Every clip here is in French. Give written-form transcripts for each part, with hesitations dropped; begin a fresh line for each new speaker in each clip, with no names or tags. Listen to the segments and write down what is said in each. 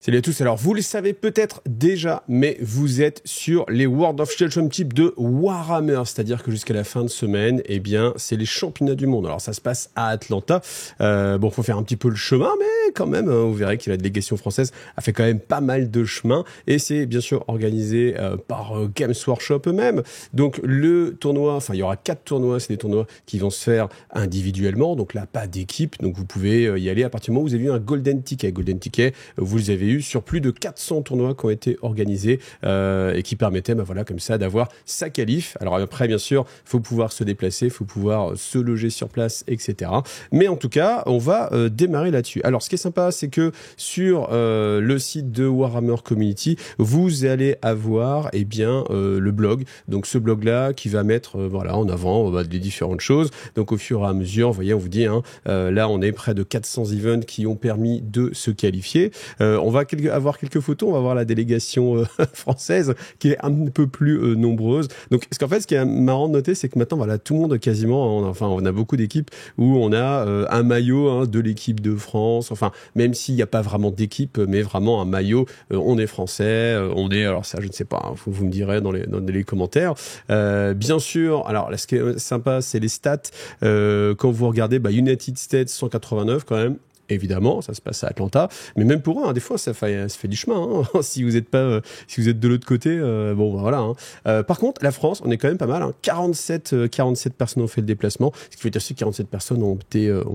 Salut à tous, alors vous le savez peut-être déjà, mais vous êtes sur les World of Championship de Warhammer, c'est-à-dire que jusqu'à la fin de semaine, eh bien, c'est les championnats du monde. Alors ça se passe à Atlanta, bon, faut faire un petit peu le chemin, mais quand même, vous verrez que la délégation française a fait quand même pas mal de chemin, et c'est bien sûr organisé par Games Workshop eux-mêmes. Donc le tournoi, enfin il y aura 4 tournois, c'est des tournois qui vont se faire individuellement, donc là pas d'équipe, donc vous pouvez y aller à partir du moment où vous avez eu un Golden Ticket. Golden Ticket, vous avez eu sur plus de 400 tournois qui ont été organisés et qui permettaient, voilà, comme ça, d'avoir sa qualif. Alors après, bien sûr, faut pouvoir se déplacer, faut pouvoir se loger sur place, etc. Mais en tout cas, on va démarrer là-dessus. Alors, ce qui est sympa, c'est que sur le site de Warhammer Community, vous allez avoir, eh bien, le blog. Donc, ce blog-là qui va mettre, voilà, en avant des différentes choses. Donc, au fur et à mesure, vous voyez, on vous dit, là, on est près de 400 events qui ont permis de se qualifier. On va avoir quelques photos, on va voir la délégation française qui est un peu plus nombreuse. Donc, ce qui est marrant de noter, c'est que maintenant, voilà, tout le monde quasiment, on a beaucoup d'équipes où on a un maillot de l'équipe de France. Enfin, même s'il n'y a pas vraiment d'équipe, mais vraiment un maillot. On est français, on est. Alors ça, je ne sais pas. Vous me direz dans les commentaires. Bien sûr. Alors là, ce qui est sympa, c'est les stats. Quand vous regardez, United States 189 quand même. Évidemment, ça se passe à Atlanta, mais même pour eux, des fois, ça fait du chemin. Si vous êtes de l'autre côté, voilà. Par contre, la France, on est quand même pas mal. 47 personnes ont fait le déplacement, ce qui veut dire que 47 personnes ont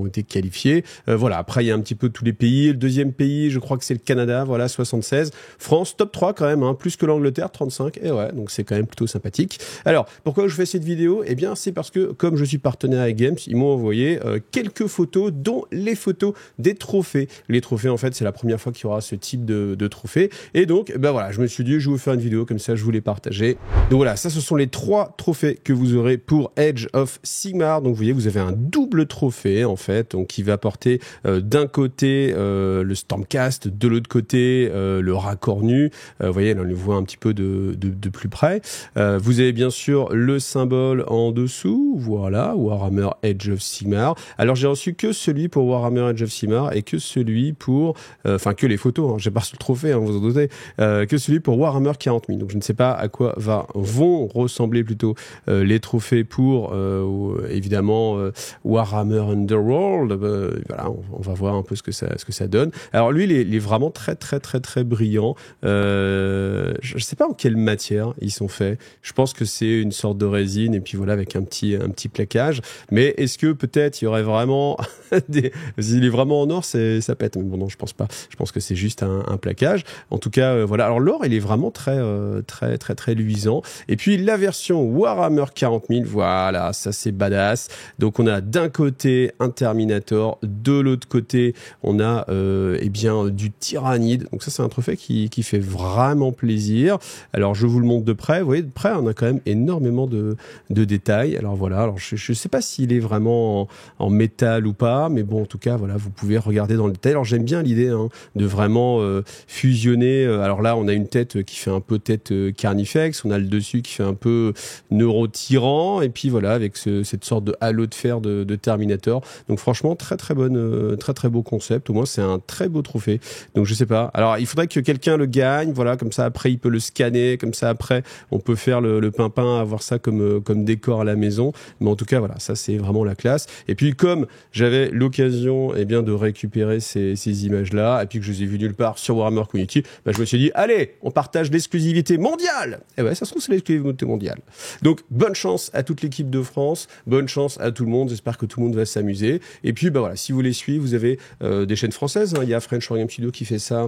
été qualifiées. Voilà. Après, il y a un petit peu tous les pays. Le deuxième pays, je crois que c'est le Canada. Voilà, 76. France, top 3 quand même, plus que l'Angleterre, 35. Et ouais, donc c'est quand même plutôt sympathique. Alors, pourquoi je fais cette vidéo? Eh bien, c'est parce que comme je suis partenaire avec Games, ils m'ont envoyé quelques photos, dont les photos des trophées. Les trophées, en fait, c'est la première fois qu'il y aura ce type de trophée. Et donc, voilà, je me suis dit, je vais vous faire une vidéo, comme ça, je vous les partager. Donc voilà, ça, ce sont les 3 trophées que vous aurez pour Age of Sigmar. Donc, vous voyez, vous avez un double trophée, en fait, donc qui va porter d'un côté le Stormcast, de l'autre côté le raccord nu. Vous voyez, là, on le voit un petit peu de plus près. Vous avez bien sûr le symbole en dessous. Voilà, Warhammer Age of Sigmar. Alors, j'ai reçu que celui pour Warhammer Age of Sigmar et que celui pour, que les photos, j'ai pas reçu le trophée, vous en doutez, que celui pour Warhammer 40 000. Donc je ne sais pas à quoi vont ressembler plutôt les trophées pour, évidemment, Warhammer Underworld. Voilà, on va voir un peu ce que ça donne. Alors lui, il est vraiment très très très très brillant. Je sais pas en quelle matière ils sont faits. Je pense que c'est une sorte de résine et puis voilà avec un petit plaquage. Mais est-ce que peut-être il y aurait vraiment s'il est vraiment en or, ça pète. Mais bon, non, je pense pas. Je pense que c'est juste un plaquage. En tout cas, voilà. Alors l'or, il est vraiment très, très, très, très luisant. Et puis la version Warhammer 40 000, voilà, ça c'est badass. Donc on a d'un côté un Terminator, de l'autre côté on a, du Tyrannide. Donc ça c'est un trophée qui fait vraiment plaisir. Alors je vous le montre de près. Vous voyez, de près, on a quand même énormément de détails. Alors voilà. Alors je sais pas s'il est vraiment en métal ou pas, mais bon, en tout cas, voilà, vous pouvez regarder dans le détail. Alors j'aime bien l'idée de vraiment fusionner. Alors là, on a une tête qui fait un peu tête Carnifex, on a le dessus qui fait un peu Neurotyran, et puis voilà, avec cette sorte de halo de fer de Terminator. Donc franchement, très très bonne, très très beau concept. Au moins, c'est un très beau trophée. Donc je sais pas. Alors il faudrait que quelqu'un le gagne. Voilà, comme ça après il peut le scanner. Comme ça après, on peut faire le pimpin, avoir ça comme décor à la maison. Mais en tout cas, voilà, ça c'est vraiment la classe. Et puis comme j'avais l'occasion de récupérer ces images-là, et puis que je les ai vues nulle part sur Warhammer Community, je me suis dit, allez, on partage l'exclusivité mondiale. Et ouais, ça se trouve, c'est l'exclusivité mondiale. Donc, bonne chance à toute l'équipe de France, bonne chance à tout le monde, j'espère que tout le monde va s'amuser. Et puis, voilà, si vous les suivez, vous avez des chaînes françaises, il y a French Wargame Studio qui fait ça,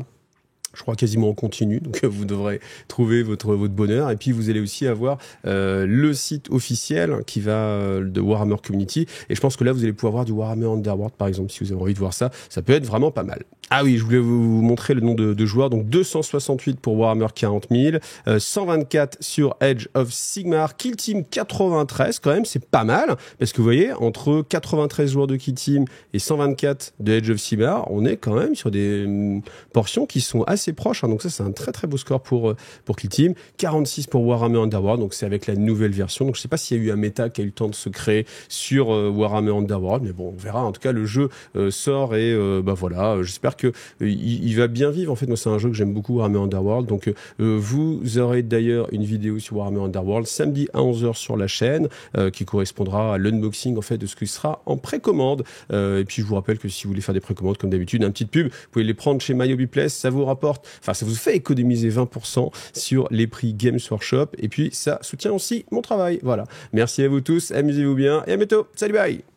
je crois quasiment en continu, donc vous devrez trouver votre bonheur. Et puis vous allez aussi avoir le site officiel qui va de Warhammer Community. Et je pense que là vous allez pouvoir voir du Warhammer Underworld par exemple, si vous avez envie de voir ça. Ça peut être vraiment pas mal. Ah oui, je voulais vous montrer le nom de joueurs. Donc 268 pour Warhammer 40 000, 124 sur Age of Sigmar, Kill Team 93 quand même, c'est pas mal. Parce que vous voyez, entre 93 joueurs de Kill Team et 124 de Age of Sigmar, on est quand même sur des portions qui sont assez proches. Donc ça, c'est un très très beau score pour Kill Team. 46 pour Warhammer Underworld, donc c'est avec la nouvelle version. Donc je sais pas s'il y a eu un méta qui a eu le temps de se créer sur Warhammer Underworld, mais bon, on verra. En tout cas, le jeu sort et voilà, j'espère j'espère que il va bien vivre. En fait, moi, c'est un jeu que j'aime beaucoup, Warhammer Underworld. Donc, vous aurez d'ailleurs une vidéo sur Warhammer Underworld samedi à 11h sur la chaîne, qui correspondra à l'unboxing en fait de ce qui sera en précommande. Et puis, je vous rappelle que si vous voulez faire des précommandes, comme d'habitude, un petit pub, vous pouvez les prendre chez MyHobbyPlace. Ça vous rapporte, enfin, ça vous fait économiser 20% sur les prix Games Workshop. Et puis, ça soutient aussi mon travail. Voilà. Merci à vous tous. Amusez-vous bien et à bientôt. Salut, bye!